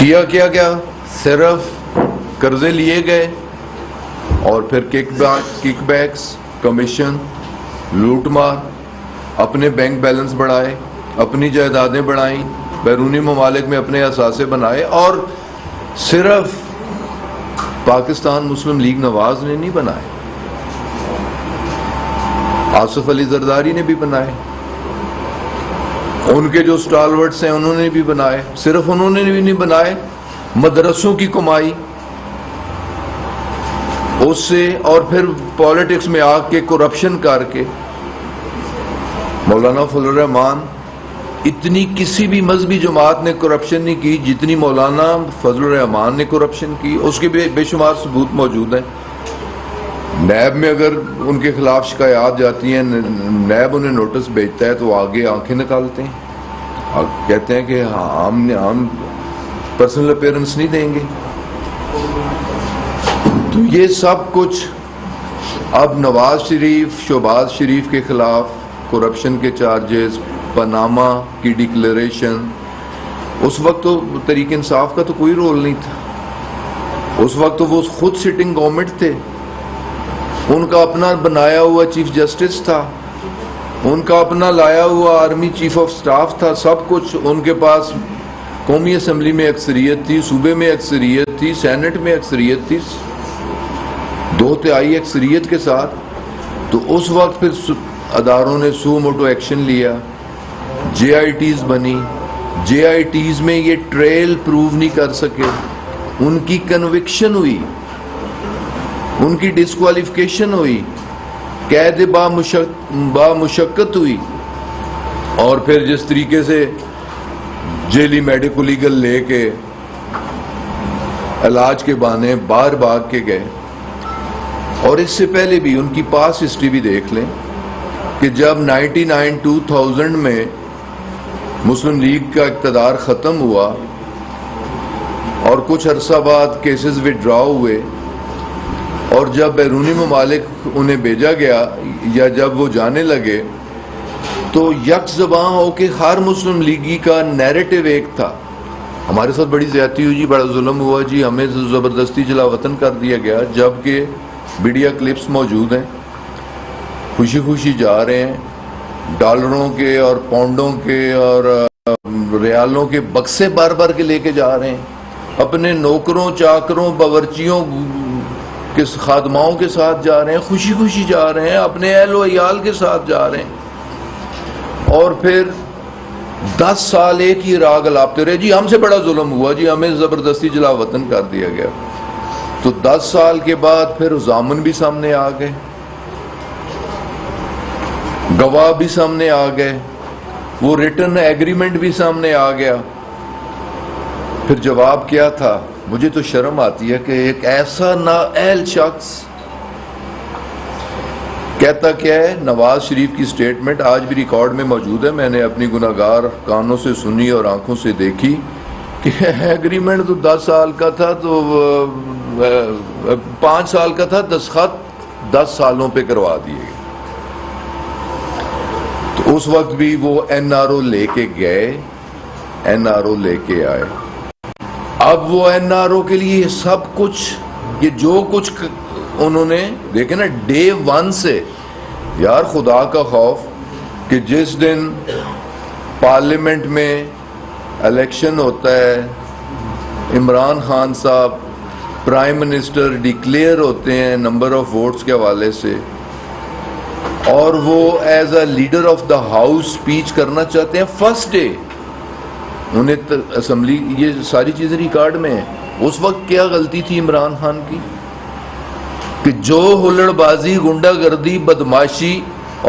کیا صرف قرضے لیے گئے اور پھر کک بیکس، کمیشن، لوٹ مار، اپنے بینک بیلنس بڑھائے، اپنی جائیدادیں بڑھائیں، بیرونی ممالک میں اپنے اثاثے بنائے، اور صرف پاکستان مسلم لیگ نواز نے نہیں بنائے، آصف علی زرداری نے بھی بنائے، ان کے جو سٹالورٹس ہیں انہوں نے بھی بنائے۔ صرف انہوں نے بھی نہیں بنائے، مدرسوں کی کمائی اس سے، اور پھر پالیٹکس میں آ کے کرپشن کر کے مولانا فضل الرحمان، اتنی کسی بھی مذہبی جماعت نے کرپشن نہیں کی جتنی مولانا فضل الرحمان نے کرپشن کی۔ اس کے بے شمار ثبوت موجود ہیں۔ نیب میں اگر ان کے خلاف شکایات جاتی ہیں، نیب انہیں نوٹس بھیجتا ہے تو وہ آگے آنکھیں نکالتے ہیں، کہتے ہیں کہ ہم پرسنل اپیرنس نہیں دیں گے۔ تو یہ سب کچھ اب نواز شریف، شہباز شریف کے خلاف کرپشن کے چارجز، پاناما کی ڈکلیریشن، اس وقت تو تحریک انصاف کا تو کوئی رول نہیں تھا، اس وقت تو وہ خود سٹنگ گورنمنٹ تھے، ان کا اپنا بنایا ہوا چیف جسٹس تھا، ان کا اپنا لایا ہوا آرمی چیف آف سٹاف تھا، سب کچھ ان کے پاس۔ قومی اسمبلی میں اکثریت تھی، صوبے میں اکثریت تھی، سینٹ میں اکثریت تھی، 2/3 اکثریت کے ساتھ۔ تو اس وقت پھر اداروں نے سو موٹو ایکشن لیا، جے آئی ٹیز بنی، جے آئی ٹیز میں یہ ٹریل پروو نہیں کر سکے، ان کی کنوکشن ہوئی، ان کی ڈسکوالیفیکیشن ہوئی، قید بامشقت ہوئی، اور پھر جس طریقے سے جیلی میڈیکل لیگل لے کے علاج کے بہانے باہر بھاگ کے گئے۔ اور اس سے پہلے بھی ان کی پاس ہسٹری بھی دیکھ لیں کہ جب 99-2000 میں مسلم لیگ کا اقتدار ختم ہوا اور کچھ عرصہ بعد کیسز وڈرا ہوئے، اور جب بیرونی ممالک انہیں بھیجا گیا یا جب وہ جانے لگے، تو یک زباں ہو کے ہر مسلم لیگی کا نیریٹو ایک تھا، ہمارے ساتھ بڑی زیادتی ہوئی جی، بڑا ظلم ہوا جی، ہمیں زبردستی جلا وطن کر دیا گیا، جبکہ ویڈیو کلپس موجود ہیں، خوشی خوشی جا رہے ہیں، ڈالروں کے اور پاؤنڈوں کے اور ریالوں کے بکسے بار بار کے لے کے جا رہے ہیں، اپنے نوکروں، چاکروں، باورچیوں کے خادماؤں کے ساتھ جا رہے ہیں، خوشی خوشی جا رہے ہیں، اپنے اہل و عیال کے ساتھ جا رہے ہیں، اور پھر 10 سال ایک ہی راگ الاپتے رہے، جی ہم سے بڑا ظلم ہوا جی، ہمیں زبردستی جلا وطن کر دیا گیا۔ تو 10 سال کے بعد پھر ضامن بھی سامنے آ گئے، گواہ بھی سامنے آ گئے، وہ ریٹن ایگریمنٹ بھی سامنے آ گیا۔ پھر جواب کیا تھا؟ مجھے تو شرم آتی ہے کہ ایک ایسا نااہل شخص کہتا کیا ہے۔ نواز شریف کی سٹیٹمنٹ آج بھی ریکارڈ میں موجود ہے، میں نے اپنی گناہگار کانوں سے سنی اور آنکھوں سے دیکھی کہ ایگریمنٹ تو 10 سال کا تھا، تو 5 سال کا تھا، دستخط 10 سالوں پہ کروا دیے گئے۔ تو اس وقت بھی وہ این آر او لے کے گئے، این آر او لے کے آئے۔ اب وہ این آر او کے لیے سب کچھ، یہ جو کچھ انہوں نے دیکھیں نا ڈے 1 سے، یار خدا کا خوف کہ جس دن پارلیمنٹ میں الیکشن ہوتا ہے، عمران خان صاحب پرائم منسٹر ڈکلیئر ہوتے ہیں نمبر آف ووٹس کے حوالے سے، اور وہ as a leader of the house speech کرنا چاہتے ہیں فرسٹ ڈے، انہیں اسمبلی، یہ ساری چیزیں ریکارڈ میں ہیں۔ اس وقت کیا غلطی تھی عمران خان کی کہ جو ہلڑ بازی، گنڈا گردی، بدماشی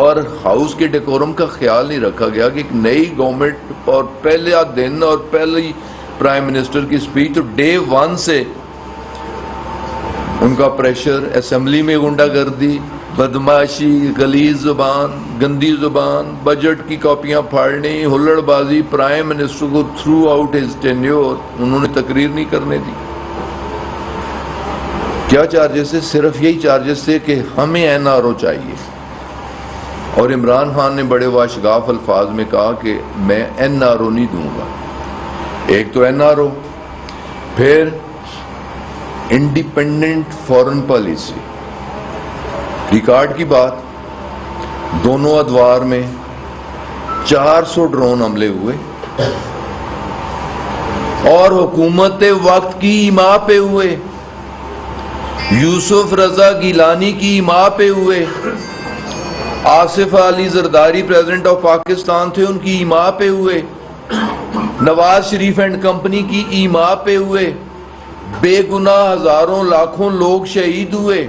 اور ہاؤس کے ڈیکورم کا خیال نہیں رکھا گیا کہ ایک نئی گورنمنٹ اور پہلا دن اور پہلی پرائم منسٹر کی سپیچ، تو ڈے 1 سے ان کا پریشر، اسمبلی میں گنڈا گردی، بدماشی، غلیظ زبان، گندی زبان، بجٹ کی کاپیاں پھاڑنی، ہلڑ بازی، پرائم منسٹر کو تھرو آؤٹ ہز ٹینیور انہوں نے تقریر نہیں کرنے دی۔ کیا چارجز سے؟ صرف یہی چارجز تھے کہ ہمیں این آر او چاہیے، اور عمران خان نے بڑے واشگاف الفاظ میں کہا کہ میں این آر او نہیں دوں گا۔ ایک تو این آر او، پھر انڈیپینڈنٹ فورن پالیسی، ریکارڈ کی بات، دونوں ادوار میں 400 ڈرون حملے ہوئے اور حکومت وقت کی ایما پہ ہوئے، یوسف رضا گیلانی کی ایما پہ ہوئے، آصف علی زرداری پریزیڈنٹ آف پاکستان تھے، ان کی ایما پہ ہوئے، نواز شریف اینڈ کمپنی کی ایما پہ ہوئے، بے گناہ ہزاروں لاکھوں لوگ شہید ہوئے۔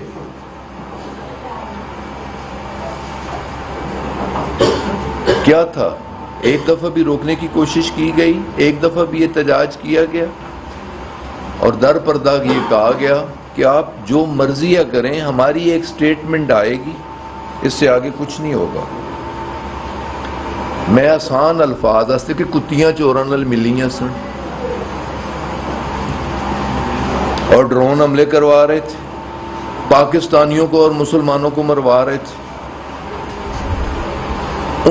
کیا تھا؟ ایک دفعہ بھی روکنے کی کوشش کی گئی؟ ایک دفعہ بھی احتجاج کیا گیا؟ اور در پردہ یہ کہا گیا کہ آپ جو مرضی کریں، ہماری ایک سٹیٹمنٹ آئے گی، اس سے آگے کچھ نہیں ہوگا۔ میں آسان الفاظ آستے کہ کتیاں چوراں نال ملیاں سن اور ڈرون حملے کروا رہے تھے، پاکستانیوں کو اور مسلمانوں کو مروا رہے تھے،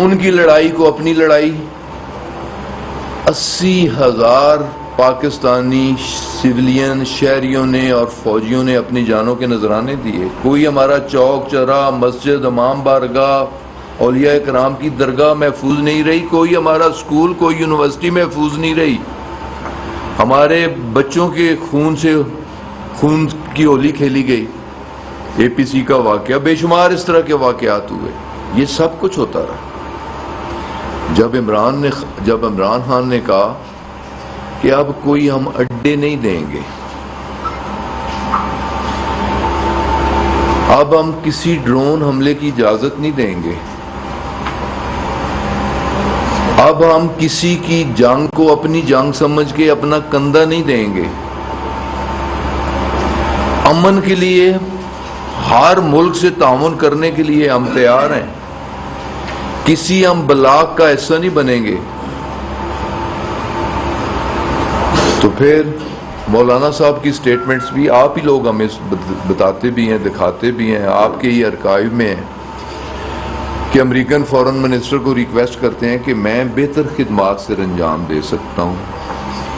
ان کی لڑائی کو اپنی لڑائی۔ 80,000 پاکستانی سویلین شہریوں نے اور فوجیوں نے اپنی جانوں کے نذرانے دیے۔ کوئی ہمارا چوک چرا، مسجد، امام بارگاہ، اولیاء کرام کی درگاہ محفوظ نہیں رہی، کوئی ہمارا اسکول، کوئی یونیورسٹی محفوظ نہیں رہی، ہمارے بچوں کے خون سے خون کی ہولی کھیلی گئی۔ اے پی سی کا واقعہ، بے شمار اس طرح کے واقعات ہوئے، یہ سب کچھ ہوتا رہا۔ جب عمران خان نے کہا کہ اب کوئی ہم اڈے نہیں دیں گے، اب ہم کسی ڈرون حملے کی اجازت نہیں دیں گے، اب ہم کسی کی جنگ کو اپنی جنگ سمجھ کے اپنا کندھا نہیں دیں گے، امن کے لیے ہر ملک سے تعاون کرنے کے لیے ہم تیار ہیں، کسی ہم بلاک کا حصہ نہیں بنیں گے۔ تو پھر مولانا صاحب کی سٹیٹمنٹس بھی آپ ہی لوگ ہمیں بتاتے بھی ہیں، دکھاتے بھی ہیں، آپ کے ہی ارکائیو میں ہیں کہ امریکن فورن منسٹر کو ریکویسٹ کرتے ہیں کہ میں بہتر خدمات سے انجام دے سکتا ہوں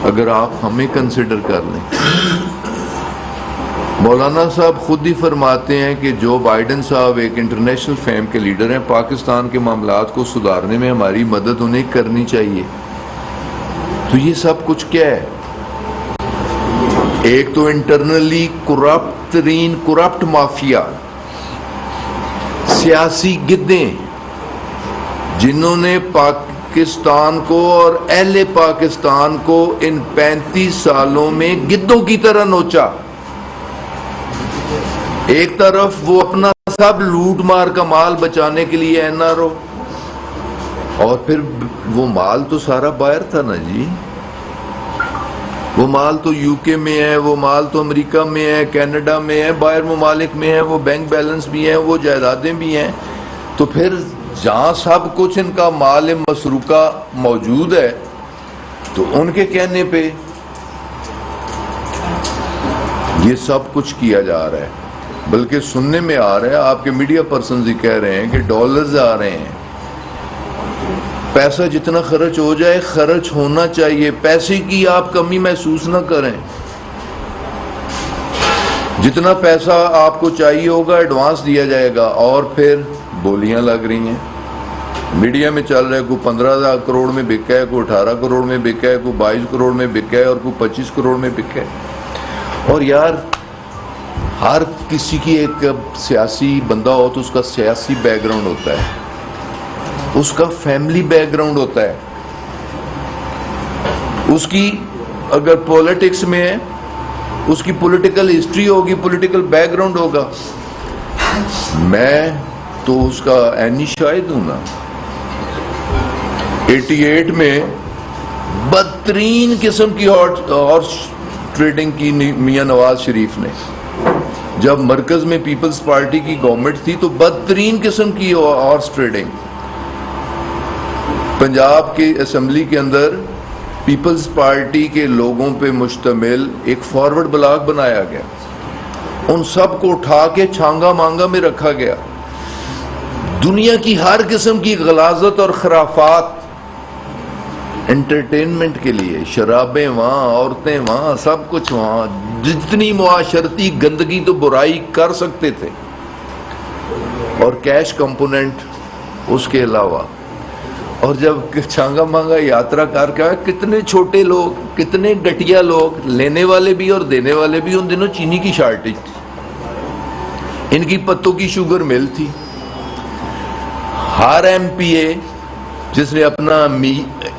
اگر آپ ہمیں کنسیڈر کر لیں۔ مولانا صاحب خود ہی فرماتے ہیں کہ جو بائیڈن صاحب ایک انٹرنیشنل فیم کے لیڈر ہیں، پاکستان کے معاملات کو سدھارنے میں ہماری مدد انہیں کرنی چاہیے۔ تو یہ سب کچھ کیا ہے؟ ایک تو انٹرنلی کرپٹ مافیا، سیاسی گدیں جنہوں نے پاکستان کو اور اہل پاکستان کو ان 35 سالوں میں گدوں کی طرح نوچا۔ ایک طرف وہ اپنا سب لوٹ مار کا مال بچانے کے لیے این آر او، اور پھر وہ مال تو سارا باہر تھا نا جی، وہ مال تو یو کے میں ہے، وہ مال تو امریکہ میں ہے، کینیڈا میں ہے، باہر ممالک میں ہے، وہ بینک بیلنس بھی ہیں، وہ جائیدادیں بھی ہیں۔ تو پھر جہاں سب کچھ ان کا مال مسروقہ موجود ہے، تو ان کے کہنے پہ یہ سب کچھ کیا جا رہا ہے۔ بلکہ سننے میں آ رہا ہے، آپ کے میڈیا پرسنز ہی کہہ رہے ہیں کہ ڈالرز آ رہے ہیں۔ پیسہ جتنا خرچ ہو جائے، خرچ ہونا چاہیے، پیسے کی آپ کمی محسوس نہ کریں، جتنا پیسہ آپ کو چاہیے ہوگا ایڈوانس دیا جائے گا۔ اور پھر بولیاں لگ رہی ہیں، میڈیا میں چل رہا ہے، کوئی 15 کروڑ میں بکا ہے، کوئی 18 کروڑ میں بکا ہے، کوئی 22 کروڑ میں بکا ہے، اور کوئی 25 کروڑ میں بکا ہے۔ اور یار ہر کسی کی ایک سیاسی بندہ ہو تو اس کا سیاسی بیک گراؤنڈ ہوتا ہے، اس کا فیملی بیک گراؤنڈ ہوتا ہے، اس کی اگر پولیٹکس میں ہے اس کی پولیٹیکل ہسٹری ہوگی، پولیٹیکل بیک گراؤنڈ ہوگا۔ میں تو اس کا عینی شاہد ہوں نا۔ 88 میں بدترین قسم کی ہارس ٹریڈنگ کی میاں نواز شریف نے، جب مرکز میں پیپلز پارٹی کی گورنمنٹ تھی تو بدترین قسم کی ہارس ٹریڈنگ پنجاب کے اسمبلی کے اندر پیپلز پارٹی کے لوگوں پہ مشتمل ایک فارورڈ بلاک بنایا گیا، ان سب کو اٹھا کے چھانگا مانگا میں رکھا گیا۔ دنیا کی ہر قسم کی غلاظت اور خرافات انٹرٹینمنٹ کے لیے شرابیں وہاں، عورتیں وہاں، سب کچھ وہاں، جتنی معاشرتی گندگی تو برائی کر سکتے تھے، اور کیش کمپوننٹ اس کے علاوہ. اور جب چھانگا مانگا یاترا کر کے آئے، کتنے چھوٹے لوگ، کتنے گٹیا لوگ، لینے والے بھی اور دینے والے بھی. ان دنوں چینی کی شارٹیج تھی، ان کی پتوں کی شوگر مل تھی. ہر ایم پی اے جس نے اپنا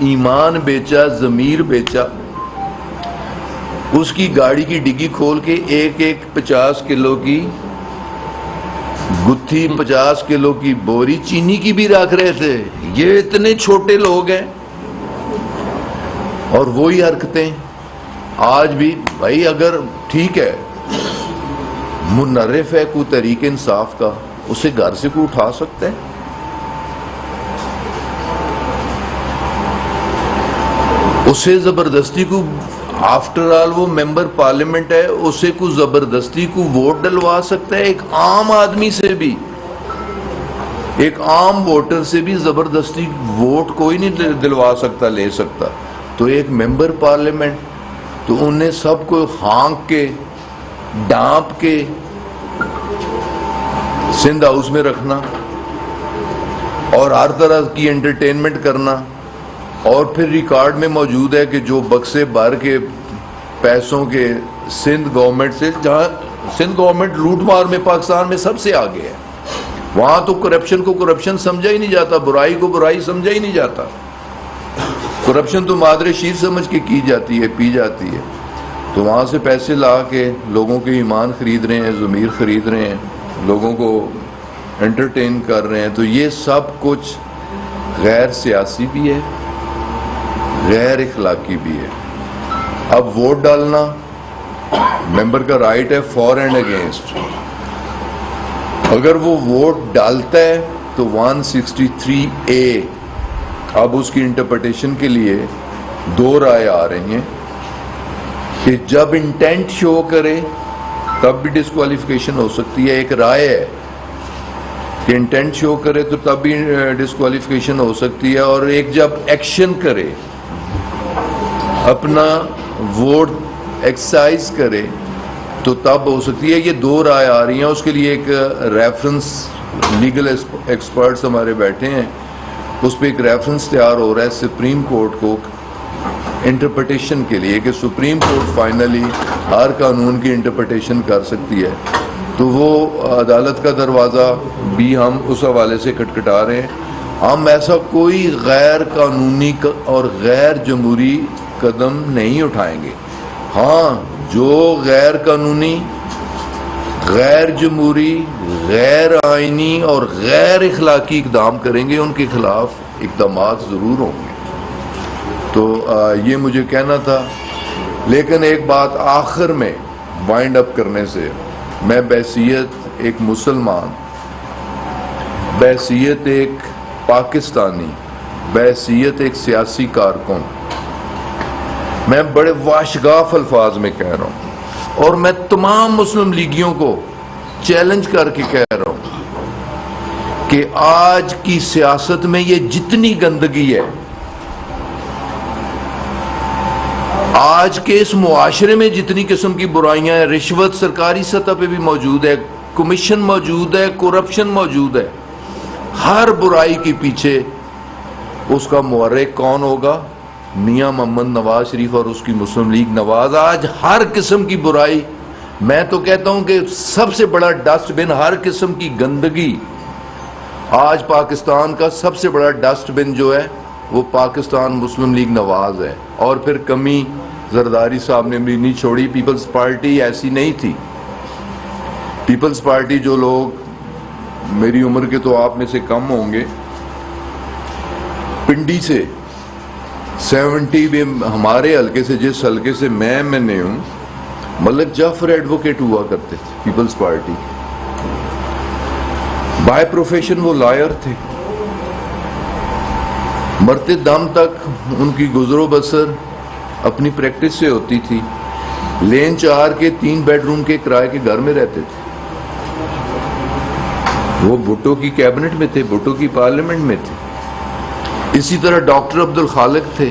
ایمان بیچا، ضمیر بیچا، اس کی گاڑی کی ڈگی کھول کے ایک 50 کلو کی گتھی، 50 کلو کی بوری چینی کی بھی رکھ رہے تھے. یہ اتنے چھوٹے لوگ ہیں اور وہی حرکتیں آج بھی. بھائی اگر ٹھیک ہے، منرف ہے کوئی تحریک انصاف کا، اسے گھر سے کوئی اٹھا سکتا ہے؟ اسے زبردستی کو، آفٹر آل وہ ممبر پارلیمنٹ ہے، اسے کو زبردستی کو ووٹ ڈلوا سکتا ہے؟ ایک عام آدمی سے بھی، ایک عام ووٹر سے بھی زبردستی ووٹ کوئی نہیں دلوا سکتا، لے سکتا. تو ایک ممبر پارلیمنٹ، تو انہیں سب کو ہانک کے، ڈانپ کے سندھ ہاؤس میں رکھنا اور ہر طرح کی انٹرٹینمنٹ کرنا. اور پھر ریکارڈ میں موجود ہے کہ جو بکسے بھر کے پیسوں کے سندھ گورنمنٹ سے، جہاں سندھ گورنمنٹ لوٹ مار میں پاکستان میں سب سے آگے ہے، وہاں تو کرپشن کو کرپشن سمجھا ہی نہیں جاتا، برائی کو برائی سمجھا ہی نہیں جاتا. کرپشن تو مادر شیر سمجھ کے کی جاتی ہے، پی جاتی ہے. تو وہاں سے پیسے لا کے لوگوں کے ایمان خرید رہے ہیں، ضمیر خرید رہے ہیں، لوگوں کو انٹرٹین کر رہے ہیں. تو یہ سب کچھ غیر سیاسی بھی ہے، غیر اخلاقی بھی ہے. اب ووٹ ڈالنا ممبر کا رائٹ ہے، فار اینڈ اگینسٹ. اگر وہ ووٹ ڈالتا ہے تو 163A، اب اس کی انٹرپریٹیشن کے لیے 2 رائے آ رہی ہیں کہ جب انٹینٹ شو کرے تب بھی ڈسکوالیفیکیشن ہو سکتی ہے. ایک رائے ہے کہ انٹینٹ شو کرے تو تب بھی ڈسکوالیفیکیشن ہو سکتی ہے، اور ایک جب ایکشن کرے، اپنا ووٹ ایکسرسائز کرے تو تب ہو سکتی ہے. یہ 2 رائے آ رہی ہیں. اس کے لیے ایک ریفرنس، لیگل ایکسپرٹس ہمارے بیٹھے ہیں، اس پہ ایک ریفرنس تیار ہو رہا ہے سپریم کورٹ کو انٹرپریٹیشن کے لیے، کہ سپریم کورٹ فائنلی ہر قانون کی انٹرپریٹیشن کر سکتی ہے. تو وہ عدالت کا دروازہ بھی ہم اس حوالے سے کھٹکھٹا رہے ہیں. ہم ایسا کوئی غیر قانونی اور غیر جمہوری قدم نہیں اٹھائیں گے. ہاں، جو غیر قانونی، غیر جمہوری، غیر آئینی اور غیر اخلاقی اقدام کریں گے، ان کے خلاف اقدامات ضرور ہوں گے. تو یہ مجھے کہنا تھا. لیکن ایک بات آخر میں وائنڈ اپ کرنے سے، میں بحیثیت ایک مسلمان، بحیثیت ایک پاکستانی، بحیثیت ایک سیاسی کارکن، میں بڑے واشگاف الفاظ میں کہہ رہا ہوں، اور میں تمام مسلم لیگیوں کو چیلنج کر کے کہہ رہا ہوں کہ آج کی سیاست میں یہ جتنی گندگی ہے، آج کے اس معاشرے میں جتنی قسم کی برائیاں ہیں، رشوت سرکاری سطح پہ بھی موجود ہے، کمیشن موجود ہے، کرپشن موجود ہے، ہر برائی کے پیچھے اس کا محرک کون ہوگا؟ میاں محمد نواز شریف اور اس کی مسلم لیگ نواز. آج ہر قسم کی برائی، میں تو کہتا ہوں کہ سب سے بڑا ڈسٹ بن، ہر قسم کی گندگی، آج پاکستان کا سب سے بڑا ڈسٹ بن جو ہے وہ پاکستان مسلم لیگ نواز ہے. اور پھر کمی زرداری صاحب نے بھی نہیں چھوڑی. پیپلز پارٹی ایسی نہیں تھی. پیپلز پارٹی، جو لوگ میری عمر کے تو آپ میں سے کم ہوں گے، پنڈی سے 70 میں ہمارے حلقے سے، جس حلقے سے میں نے ہوں، ملک جعفر ایڈوکیٹ ہوا کرتے تھے پیپلز پارٹی. بائی پروفیشن وہ لائر تھے. مرتے دم تک ان کی گزر و بسر اپنی پریکٹس سے ہوتی تھی. لین 4 کے 3 بیڈ روم کے کرائے کے گھر میں رہتے تھے. وہ بھٹو کی کیبنٹ میں تھے، بھٹو کی پارلیمنٹ میں تھے. اسی طرح ڈاکٹر عبد الخالق تھے،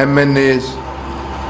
MNAs